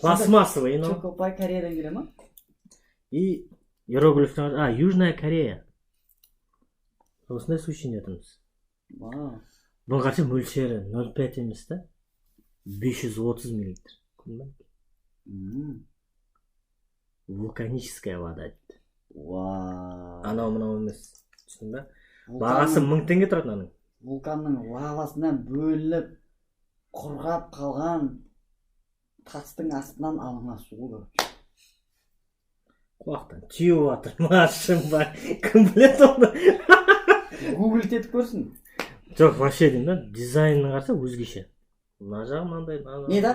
Пластмассовый, но. Чокопай Кореядан келе ма? И иероглифтен, Южная Корея. Осындай суши жейтінбіз. Вау. Бұл қарсы мөлшері 0,5 емес та. 530 миллилитр. Вулканическая вода дейді. Вау. Анау мынау емес. Түсін бе? Бағасы 1000 теңге тұрады аның. Вулканның лавасынан бөлініп, құрғап қалған тастың астынан алынған су көріп. Құлақтан түйіп жатыр ма, шын ба? Кім біледі оны? Google тетіп көрсін. Жоқ, вообще деймін да, дизайнын қарса өзгеше. Мына жағы мынандай, Не да?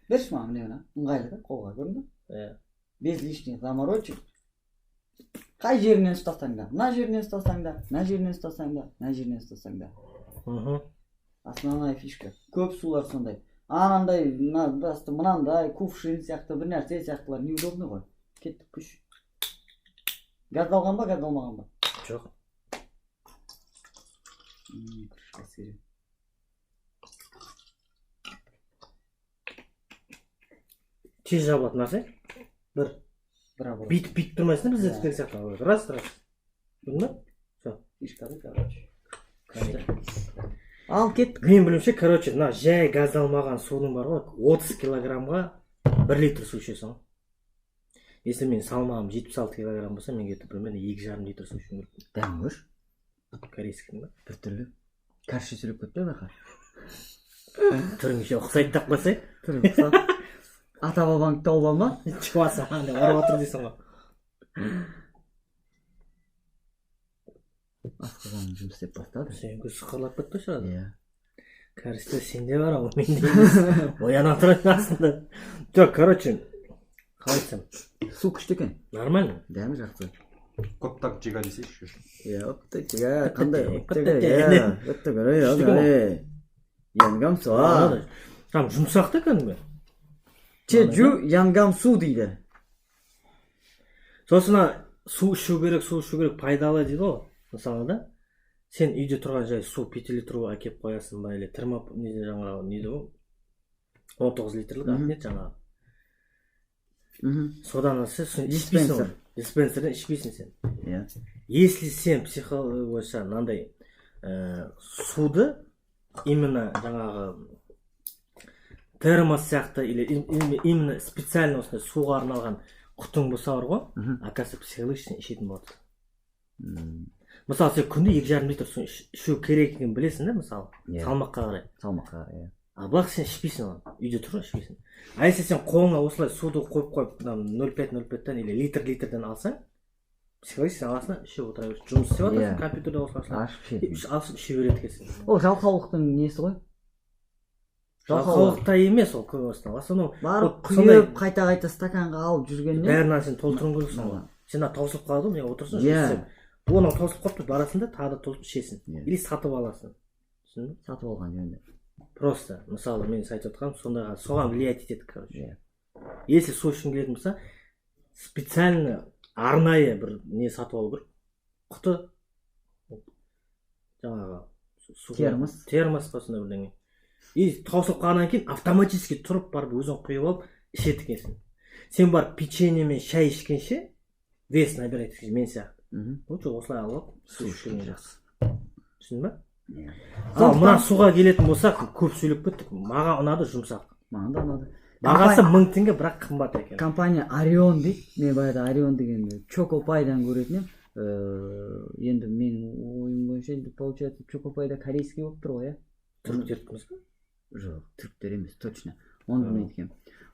Берші маған міне ыңғайлы да, қолға көрдің бе? Без лишних заморочек. Қай жерінен ұстасаң да, мына жерінен ұстасаң да, мына жерінен ұстасаң да, мына жерінен ұстасаң да. Основная фишка. Көп сулар сондай. Анандай, мынандай, кувшин сияқты, бір нәрсе сияқтылар неудобны ғой. Кеттік күш. Газдалған ба, газдалмаған ба? Жоқ. Күшке серем. Тез жабылатын нәрсе? Бір. Бит тұрмайсың біз еткен сияқты. Раз. Білдің ба? Все. Фишкады, короче. Ал кеттік. Мен білімше, короче, жай газдалмаған судың бар ғой, 30 килограммға 1 литр су ішесің. Если мен салмағым 76 килограмм болса, мен кетіп примерно 2,5 литр су ішуім керек. Дәм көш? Корейский ба? Бір түрлі. Кәрші сүріп көтпе бақа. Түріңше ұқсайды тап қойсай? Түрің ұқсап. Ата бабаң тауып алма? Чуаса, арып отыр дейсің ғой. Асқазаным жұмыс істеп бастады. Сен көз сықырлап кетті шығады. Иә. Кәрісті сенде бар ау, менде емес. Ояна тұрайын астында. Жоқ, короче, қалай айтсам. Су күшті екен. Нормально. Дәмі жақсы. Коптак жига десейші. Иә, оптак жига. Қандай оптак жига? Оптак жига. Янгам су. Там жұмсақты кәдімгі. Чеджу янгам су дейді. Сосын су ішу керек пайдалы дейді ғой. Мысалы да, сен үйде тұрған жай су 5 литр әкеп қоясың ба, или термоп жаңағы неді ғой, 19 литрлік ақ жаңағы. Содан сен ішпейсің ғой. Диспенсерден ішпейсің сен. Если сен психологияша мынандай суды именно жаңағы термос сияқты или именно специально осындай суға арналған құтың болса бар ғой, оказывается психологически ішетін болады. Мысалы сен күнде 2,5 литр су ішу керек екенін білесің да, мысалы, салмаққа қарай. Салмаққа, иә. Бірақ сен ішпейсің оны, үйде тұр ішпейсің. А если сен қолыңа осылай суды қойып 0,5-0,5-тен или литрден алсаң, психологически аласың, ішіп отыра бересің. Жұмыс істеп отырсың, компьютерде осылай іше береді екенсің. Ол жалқаулықтың несі ғой? Жалқаулықта емес ол көбінесе. Барып құйып қайта стаканға алып жүргеннен бәрін сен толтыруың керексің ғой. Сен таусылып қалады ғой, отырсың, ішесің. Оны таусылып қалып барасың да, тағы да толтырып ішесің. Или сатып аласың. Түсіндің? Сатып алған жөнінде. Просто, мысалы, мен айтып отқаным, соған влиять етеді, короче. Если су ішкің келетін болса, специально арнайы бір не сатып алу керек. Құты жаңағы термос басында бірдеңе. И таусылып қалғаннан кейін автоматически тұрып барып өзің құйып алып ішеді екенсің. Сен барып печенье мен шай ішкенше вес набирать еткенше мен сияқты. Лучше осылай алып су ішкен жақсы. Түсіндің ба? Ал мына суға келетін болсақ, көп сөйлеп кеттік. Маған ұнады жұмсақ. Маған да ұнады. Бағасы 1000 теңге, бірақ қымбат екен. Компания Орион дейді. Мен баяғыда Орион дегенді Чокопайдан көретін едім. Енді менің ойым бойынша получается Чокопайда корейский болып тұр ғой, иә? Түріктердікіміз бе? Жоқ, түріктер емес, точно. Оны білмейді екен.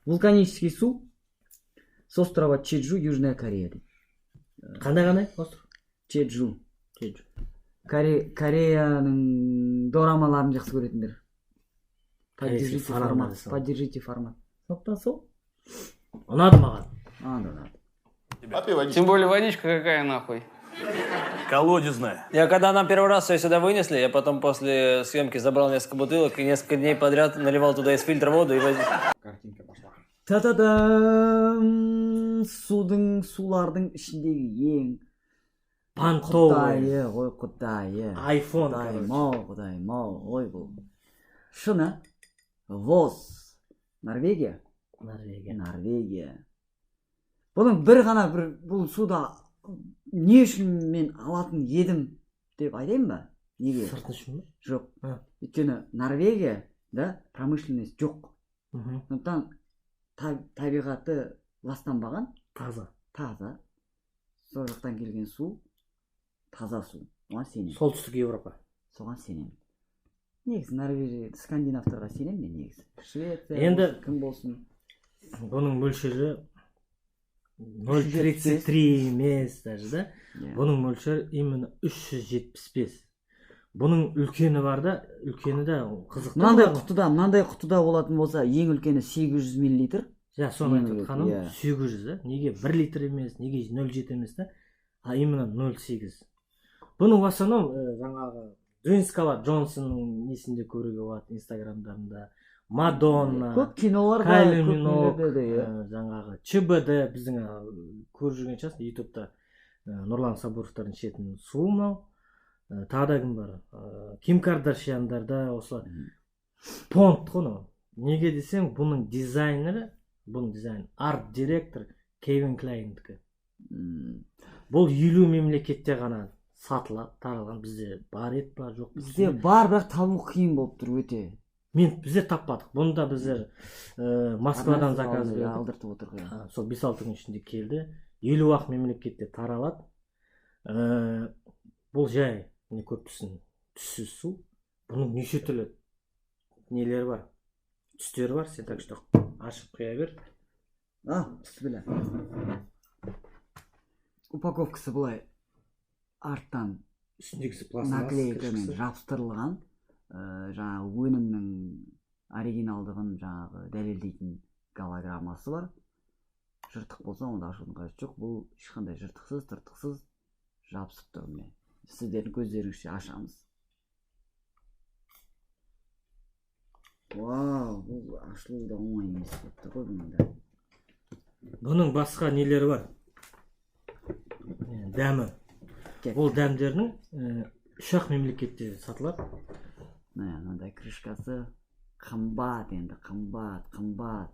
Вулканический су с острова Чеджу, Южная Корея дейді. Қандай остров? Чеджу. Кореяның дорамаларын жақсы көретіндер. Поддержите формат. Соқтан сол? Ұнады маған. Ұнады. Тем более водичка какая нахуй. Колодезная. Когда нам первый раз все сюда вынесли, я потом после съемки забрал несколько бутылок и несколько дней подряд наливал туда из фильтра воду и возил. Картинка пошла. Та-та-дам! Сулардың ішіндегі ең құдайы, ой құдайы. Айфон. Құдайым-ау, ой бұл. Шыны, ВОЗ, Норвегия. Норвегия. Бұның бір ғана бұл суда не үшін мен алатын едім деп айтайын ба? Неге? Сыртын үшін бе? Жоқ. Өйткені Норвегияда промышленность жоқ. Сондықтан табиғаты ластанбаған, таза. Сол жақтан келген су таза су. Оған сенемін. Солтүстік Европа. Соған сенемін. Негізі Норвегия, скандинавтарға сенемін мен негізі. Швеция, енді кім болсын. Бұның мөлшері 0,33 емес даже да. Бұның мөлшері именно 375. Бұның үлкені бар да, үлкені де қызықты. Мынандай құтыда болатын болса, ең үлкені 800 мл. Соны айтып отқаным 800 да. Неге 1 литр емес, неге 0,7 емес да? А именно 0,8. Бұның в основном жаңағы Дуэйн Скала Джонсонның несінде көруге болады инстаграмдарында. Мадонна, көп кинолар бар, Кайли Минок, жаңағы ЧБД біздің көріп жүрген шығарсың ютубта Нұрлан Сабуровтардың ішетін су мынау. Тағы да кім бар? Ким Кардашьяндарда осылар. Понт қой. Неге десең, бұның дизайнері, арт директор Кевин Клайндікі. Бұл 50 мемлекетте ғана сатылады, таралған. Бізде бар ет бар, жоқ. Бізде бар, бірақ табу қиын болып тұр өте. Бізде таппадық. Бұны да біздер Москвадан заказ бердік. Алдыртып отыр. Сол 5-6 күн ішінде келді. 50 мемлекетте таралады. Бұл жай, не көп түссіз су. Бұның неше түрлі нелері бар, түстері бар. Сен так что ашып қоя бер. Бісміллә. Упаковкасы былай арттан үстіндегісі пластмасс наклейкамен жабыстырылған, жаңағы өнімнің оригиналдығын жаңағы дәлелдейтін голограммасы бар. Жыртық болса, онда ашудың қажеті жоқ. Бұл ешқандай жыртықсыз, тыртықсыз жабысып тұр. Сіздердің көздеріңізше ашамыз. Вау, бұл ашылуы да оңай емес болып тұр ғой бұнда. Бұның басқа нелері бар. Дәмі. Ол дәмдерінің 3 мемлекетте сатылады. Мынандай крышкасы қымбат, енді қымбат.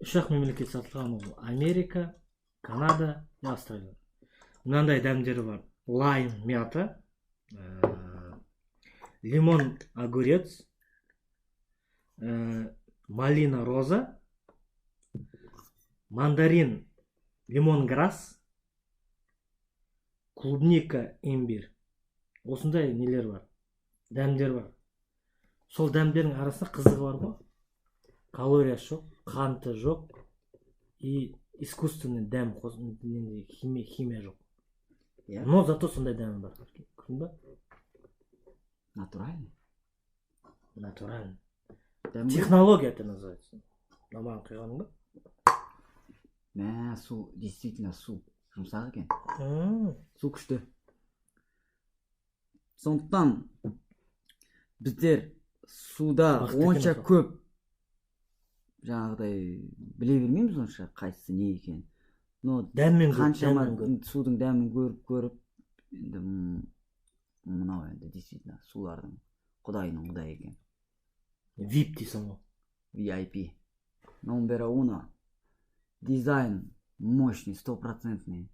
3 мемлекет сатылған ол Америка, Канада, Австралия. Мынандай дәмдері бар. Лайм мята, лимон огурец, малина роза, мандарин лимонграсс, клубника имбирь. Осындай нелер бар, дәмдер бар. Сол дәмдердің арасында қызығы бар ғой. Калориясы жоқ, қанты жоқ и искусственный дәм, химия жоқ. Но зато сондай дәмі бар. Күн ба? Натуральный. Технология это называется. Наман қиғаның ба? Су, действительно су. Жұмсақ екен. Су күшті. Сондықтан біздер суда онша көп жаңағыдай біле бермейміз онша қайсысы не екен. Қаншама судың дәмін көріп, енді мынау енді действительно сулардың құдайының құдай екен. VIP дейсің ғой. VIP. Номер 1. Дизайн мощный, 100%.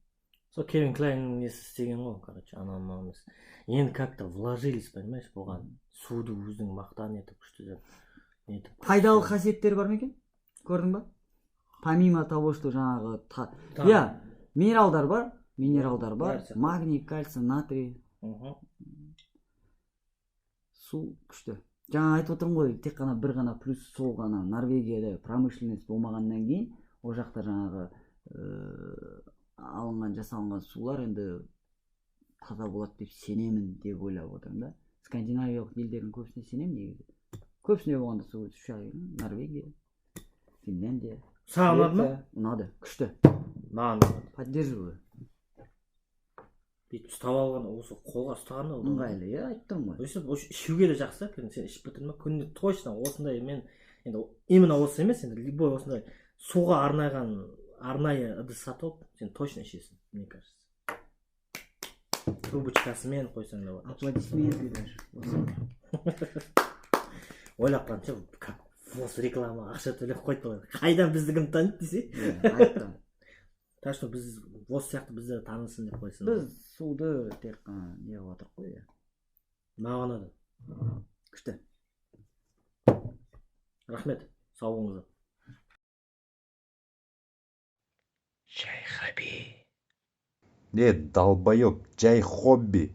Сол Кевин Клайн несі істеген ғой, короче, анамыз. Енді как-то вложились, понимаешь, болған. Суды өзінің мақтан етіп күшті деп. Пайдалы қасиеттері бар ма екен? Көрдің ба? Помимо того, что жаңағы минералдар бар, магний, кальций, натрий. Су күшті. Жаңа айтып отырмын ғой, тек қана бір ғана плюс сол ғана Норвегияда промышленность болмағаннан кейін, о жақта жаңағы жасалынған сулар енді таза болады деп сенемін деп ойлап отырмын да. Скандинавиялық елдердің көбісіне сенемін негізі. Көбісіне болғанда су Норвегия, Финляндия. Саған ұнады ма? Ұнады, күшті. Маған ұнады. Поддерживаю. Бүйтіп ұстап алған, осы қолға ұстағанда ыңғайлы, айттым ғой. Ішуге де жақсы, сен ішіп бітірме, күнде точно осындай, мен енді именно осы емес, енді любой осындай суға арнайы ыдыс сатып, сен точно ішесің, мне кажется. Трубочкасымен қойсаң да бар. Аплодисменты даже. Ойлап қанша, как осы реклама ақша төлеп қойды ғой. Қайдан бізді кім таниды десе. Айттым. Так что біз осы сияқты бізді танысын деп қойсын. Біз суды тек қана не қылып отырық қой. Маған да. Күшті. Рахмет. Сау болыңыздар. Чай хаби. Долбоёб, чай хобби.